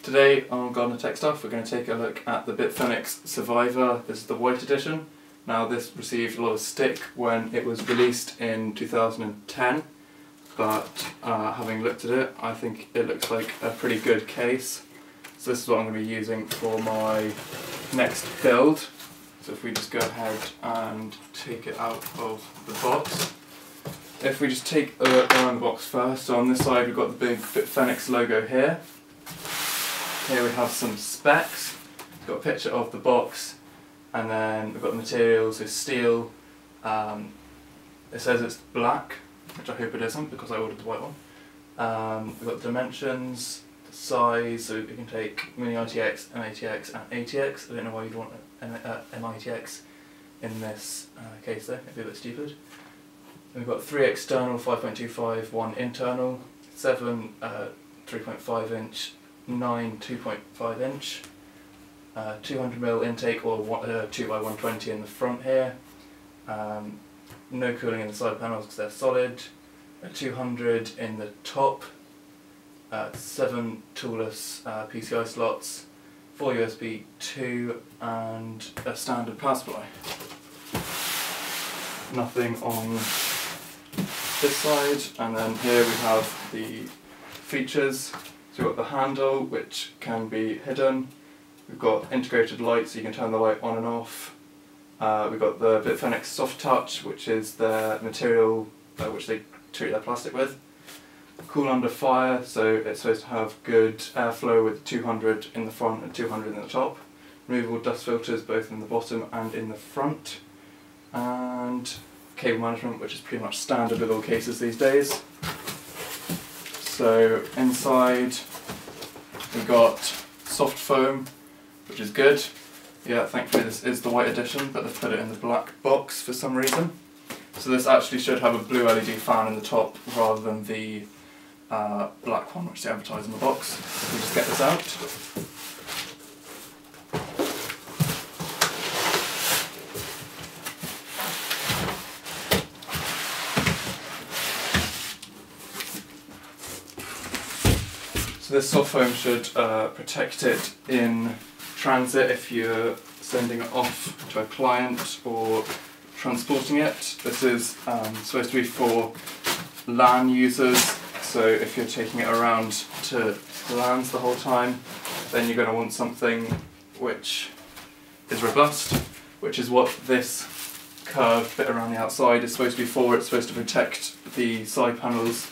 Today on Gardener Tech Stuff we're going to take a look at the Bitfenix Survivor. This is the white edition. Now this received a lot of stick when it was released in 2010, but having looked at it I think it looks like a pretty good case. So this is what I'm going to be using for my next build. So if we just go ahead and take it out of the box. If we just take a look around the box first, so on this side we've got the big Bitfenix logo here. Here we have some specs. We've got a picture of the box, and then we've got the materials, so steel. It says it's black, which I hope it isn't because I ordered the white one. We've got the dimensions, the size, so we can take Mini ITX, MATX and ATX. I don't know why you'd want an MITX in this case though, it'd be a bit stupid. And we've got 3 external 5.25, 1 internal, 7 3.5 inch, 9 2.5 inch, 200mm intake or 2x120 in the front here, no cooling in the side panels because they're solid, a 200 in the top, 7 toolless PCI slots, 4 USB 2 and a standard power supply. Nothing on this side, and then here we have the features. So we've got the handle, which can be hidden. We've got integrated lights, so you can turn the light on and off. We've got the Bitfenix Soft Touch, which is the material which they treat their plastic with. Cool under fire, so it's supposed to have good airflow with 200 in the front and 200 in the top. Removable dust filters both in the bottom and in the front. And cable management, which is pretty much standard with all cases these days. So inside we've got soft foam, which is good. Yeah, thankfully this is the white edition, but they've put it in the black box for some reason. So this actually should have a blue LED fan in the top rather than the black one which they advertise in the box. We just get this out. So this soft foam should protect it in transit if you're sending it off to a client or transporting it. This is supposed to be for LAN users, so if you're taking it around to LANs the whole time, then you're going to want something which is robust, which is what this curved bit around the outside is supposed to be for. It's supposed to protect the side panels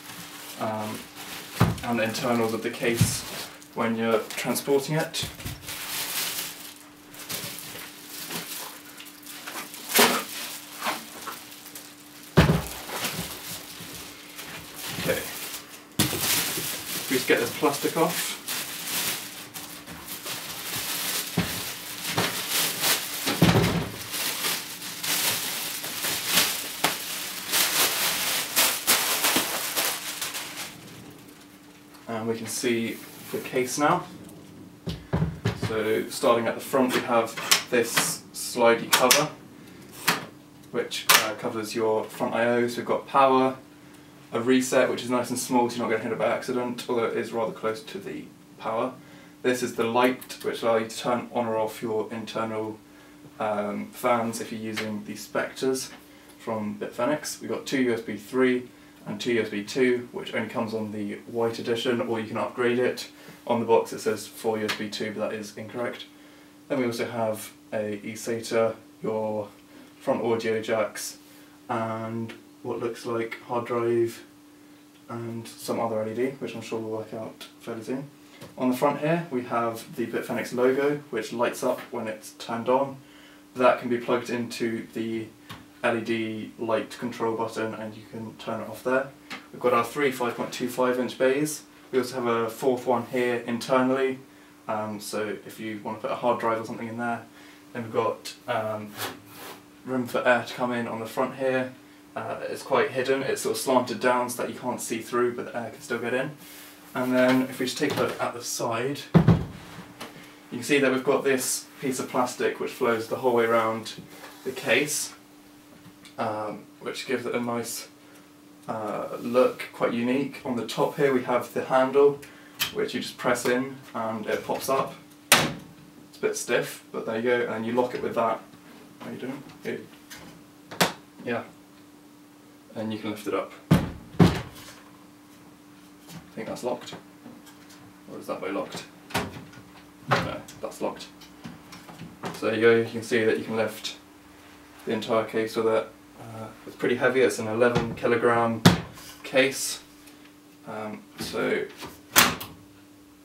and the internals of the case when you're transporting it. Okay, we just get this plastic off. And we can see the case now. So starting at the front we have this slidey cover which covers your front I/Os. We've got power, a reset which is nice and small so you're not going to hit it by accident, although it is rather close to the power. This is the light which allows you to turn on or off your internal fans if you're using the Spectres from Bitfenix. We've got 2 USB 3 and 2 USB 2, which only comes on the white edition, or you can upgrade it. On the box it says 4 USB 2, but that is incorrect. Then we also have a eSATA, your front audio jacks, and what looks like hard drive, and some other LED, which I'm sure will work out fairly soon. On the front here we have the Bitfenix logo, which lights up when it's turned on. That can be plugged into the LED light control button and you can turn it off there. We've got our 3 5.25 inch bays. We also have a 4th one here internally, so if you want to put a hard drive or something in there. Then we've got room for air to come in on the front here. It's quite hidden, it's sort of slanted down so that you can't see through, but the air can still get in. And then if we just take a look at the side, you can see that we've got this piece of plastic which flows the whole way around the case. Which gives it a nice look, quite unique. On the top here we have the handle, which you just press in and it pops up. It's a bit stiff, but there you go, and then you lock it with that. How are you doing? Good. Yeah. And you can lift it up. I think that's locked. Or is that way locked? No, that's locked. So there you go, you can see that you can lift the entire case with it. It's pretty heavy, it's an 11 kilogram case. So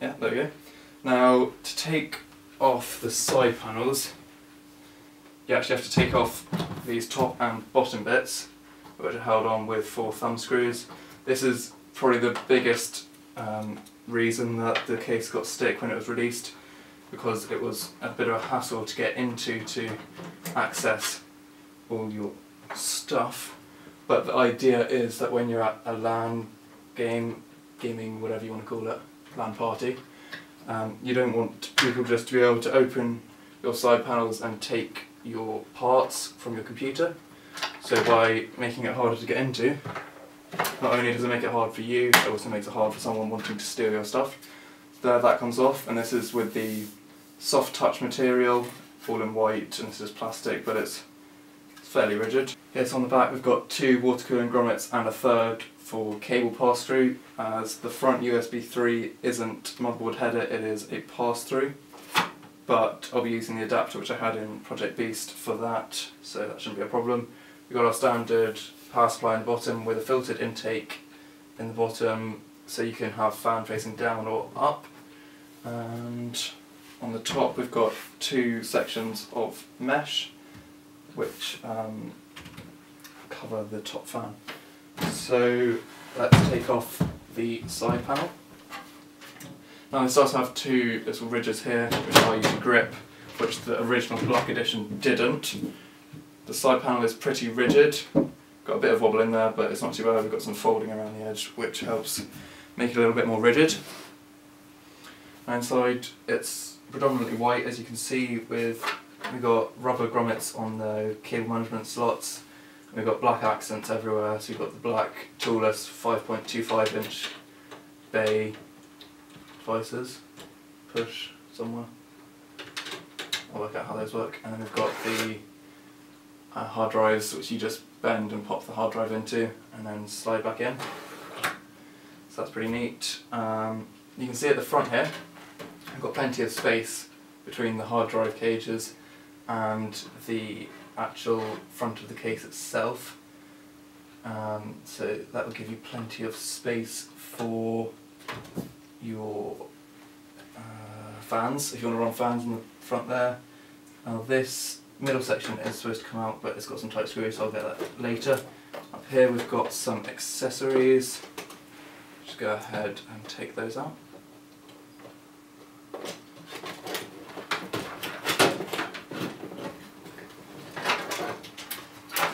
yeah, there we go. Now to take off the side panels, you actually have to take off these top and bottom bits, which are held on with 4 thumb screws. This is probably the biggest reason that the case got stick when it was released, because it was a bit of a hassle to get into to access all your stuff. But the idea is that when you're at a LAN gaming, whatever you want to call it, LAN party, you don't want people just to be able to open your side panels and take your parts from your computer. So by making it harder to get into, not only does it make it hard for you, it also makes it hard for someone wanting to steal your stuff. There, that comes off, and this is with the soft touch material, all in white, and this is plastic, but it's fairly rigid. Here, so on the back we've got 2 water cooling grommets and a third for cable pass-through, as the front USB 3 isn't motherboard header, it is a pass-through. But I'll be using the adapter which I had in Project Beast for that, so that shouldn't be a problem. We've got our standard power supply in the bottom with a filtered intake in the bottom, so you can have fan facing down or up. And on the top we've got 2 sections of mesh which cover the top fan. So let's take off the side panel. Now this does have 2 little ridges here which allow you to grip, which the original Black Edition didn't. The side panel is pretty rigid, got a bit of wobble in there, but it's not too bad. We've got some folding around the edge which helps make it a little bit more rigid. Inside it's predominantly white, as you can see, we've got rubber grommets on the cable management slots, and we've got black accents everywhere, so we've got the black toolless 5.25 inch bay devices, push somewhere, I'll work out how those work, and then we've got the hard drives which you just bend and pop the hard drive into and then slide back in, so that's pretty neat. You can see at the front here we've got plenty of space between the hard drive cages and the actual front of the case itself, so that will give you plenty of space for your fans, if you want to run fans in the front there. Now this middle section is supposed to come out, but it's got some tight screws, so I'll get that later. Up here we've got some accessories, just go ahead and take those out.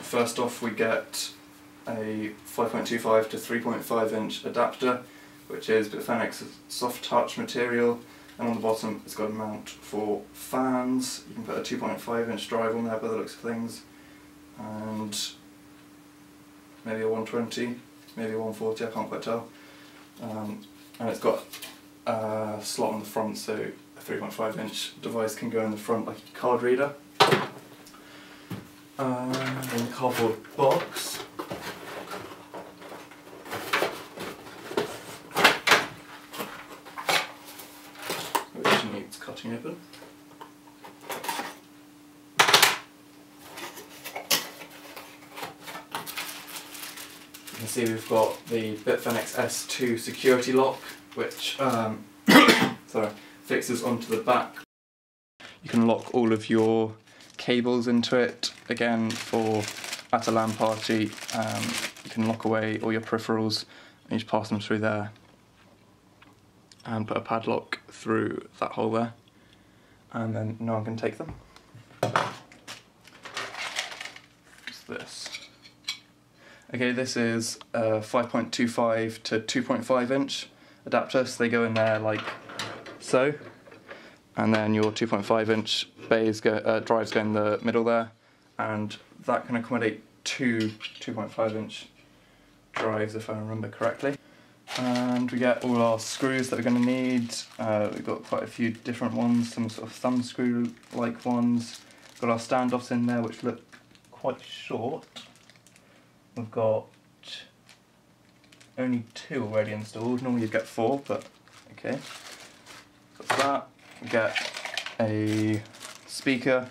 First off we get a 5.25 to 3.5 inch adapter, which is Bitfenix soft touch material, and on the bottom it's got a mount for fans. You can put a 2.5 inch drive on there by the looks of things, and maybe a 120, maybe a 140, I can't quite tell. And it's got a slot on the front, so a 3.5 inch device can go in the front like a card reader. In the cardboard box which needs cutting open. You can see we've got the Bitfenix S2 security lock, which sorry, fixes onto the back. You can lock all of your cables into it, again for at a LAN party. You can lock away all your peripherals and you just pass them through there and put a padlock through that hole there, and then no one can take them. What's this? Okay, this is a 5.25 to 2.5 inch adapter, so they go in there like so, and then your 2.5 inch bays drives go in the middle there, and that can accommodate 2 2.5 inch drives if I remember correctly. And we get all our screws that we're going to need. We've got quite a few different ones, some sort of thumb screw like ones. Got our standoffs in there which look quite short. We've got only 2 already installed, normally you'd get 4, but okay. Got that. We get a speaker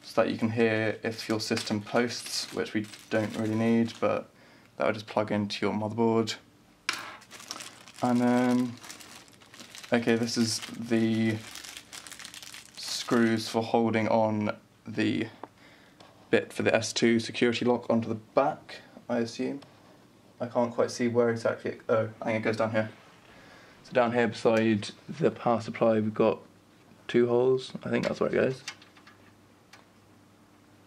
so that you can hear if your system posts, which we don't really need, but that will just plug into your motherboard. And then, okay, this is the screws for holding on the bit for the S2 security lock onto the back, I assume. I can't quite see where exactly oh, I think it goes down here. So down here beside the power supply we've got 2 holes, I think that's where it goes.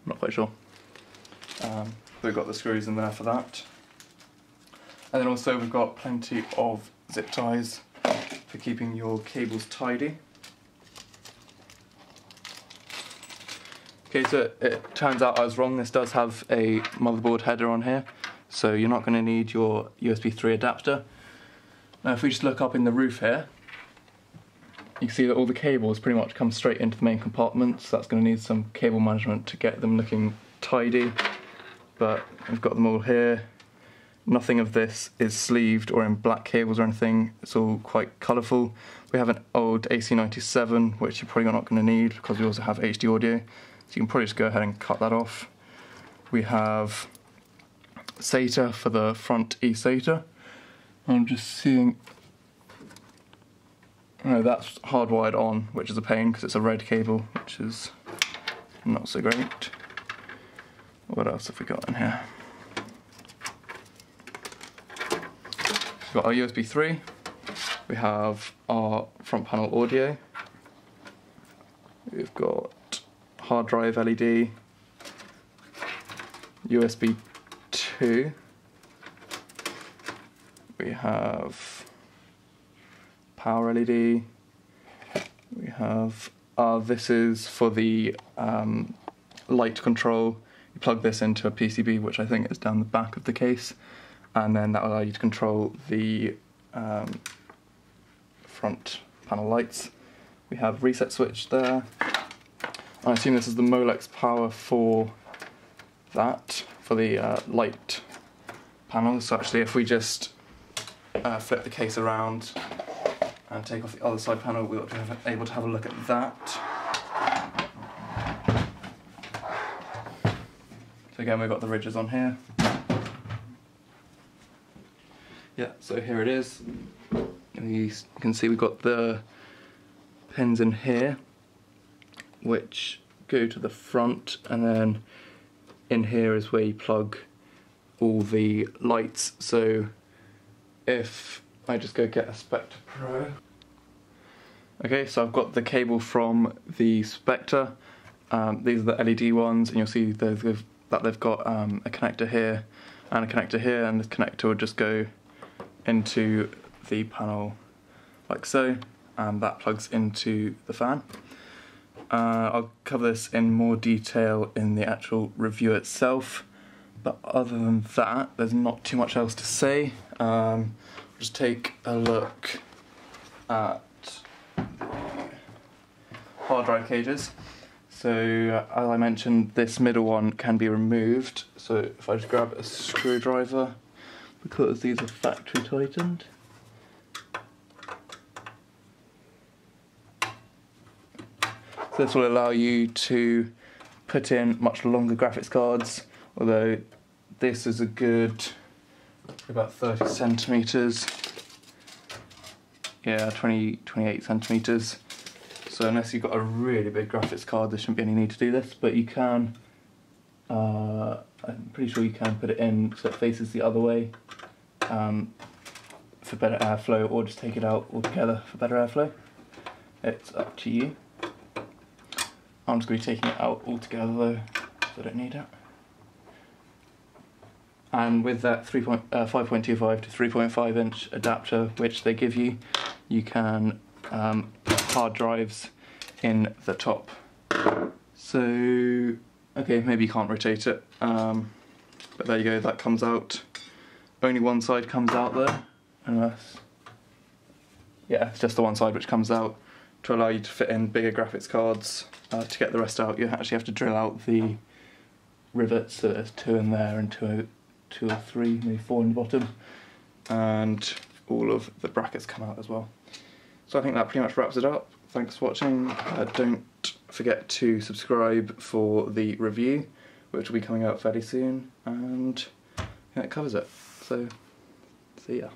I'm not quite sure. We've got the screws in there for that. And then also we've got plenty of zip ties for keeping your cables tidy. Okay, so it turns out I was wrong, this does have a motherboard header on here, so you're not going to need your USB 3 adapter. Now if we just look up in the roof here, you can see that all the cables pretty much come straight into the main compartment, so that's going to need some cable management to get them looking tidy, but we've got them all here. Nothing of this is sleeved or in black cables or anything, it's all quite colourful. We have an old AC97 which you're probably not going to need because we also have HD audio, so you can probably just go ahead and cut that off. We have SATA for the front eSATA. I'm just seeing, no, that's hardwired on, which is a pain because it's a red cable, which is not so great. What else have we got in here? We've got our USB 3, we have our front panel audio, we've got hard drive LED, USB 2, we have power LED, we have, this is for the light control. You plug this into a PCB, which I think is down the back of the case, and then that will allow you to control the front panel lights. We have reset switch there. I assume this is the Molex power for that, for the light panels. So actually if we just flip the case around and take off the other side panel, we'll be able to have a look at that. So again, we've got the ridges on here. Yeah, so here it is. You can see we've got the pins in here, which go to the front, and then in here is where you plug all the lights. So if I just go get a Spectre Pro. Okay, so I've got the cable from the Spectre. These are the LED ones, and you'll see that they've got a connector here and a connector here, and the connector will just go into the panel like so, and that plugs into the fan. I'll cover this in more detail in the actual review itself, but other than that there's not too much else to say. Just take a look at the hard drive cages. So as I mentioned, this middle one can be removed, so if I just grab a screwdriver, because these are factory tightened. So this will allow you to put in much longer graphics cards, although this is a good about 30 centimeters. Yeah, 28 centimeters. So unless you've got a really big graphics card, there shouldn't be any need to do this, but you can, I'm pretty sure you can put it in so it faces the other way for better airflow, or just take it out altogether for better airflow. It's up to you. I'm just going to be taking it out altogether though, so I don't need it. And with that 5.25 to 3.5 inch adapter which they give you, you can put hard drives in the top. So, okay, maybe you can't rotate it, but there you go, that comes out. Only one side comes out there, unless, yeah, it's just the one side which comes out to allow you to fit in bigger graphics cards. To get the rest out, you actually have to drill out the rivets, so there's 2 in there and 2 or 3, maybe 4 in the bottom, and all of the brackets come out as well. So I think that pretty much wraps it up. Thanks for watching. Don't forget to subscribe for the review, which will be coming out fairly soon, and that covers it. So, see ya.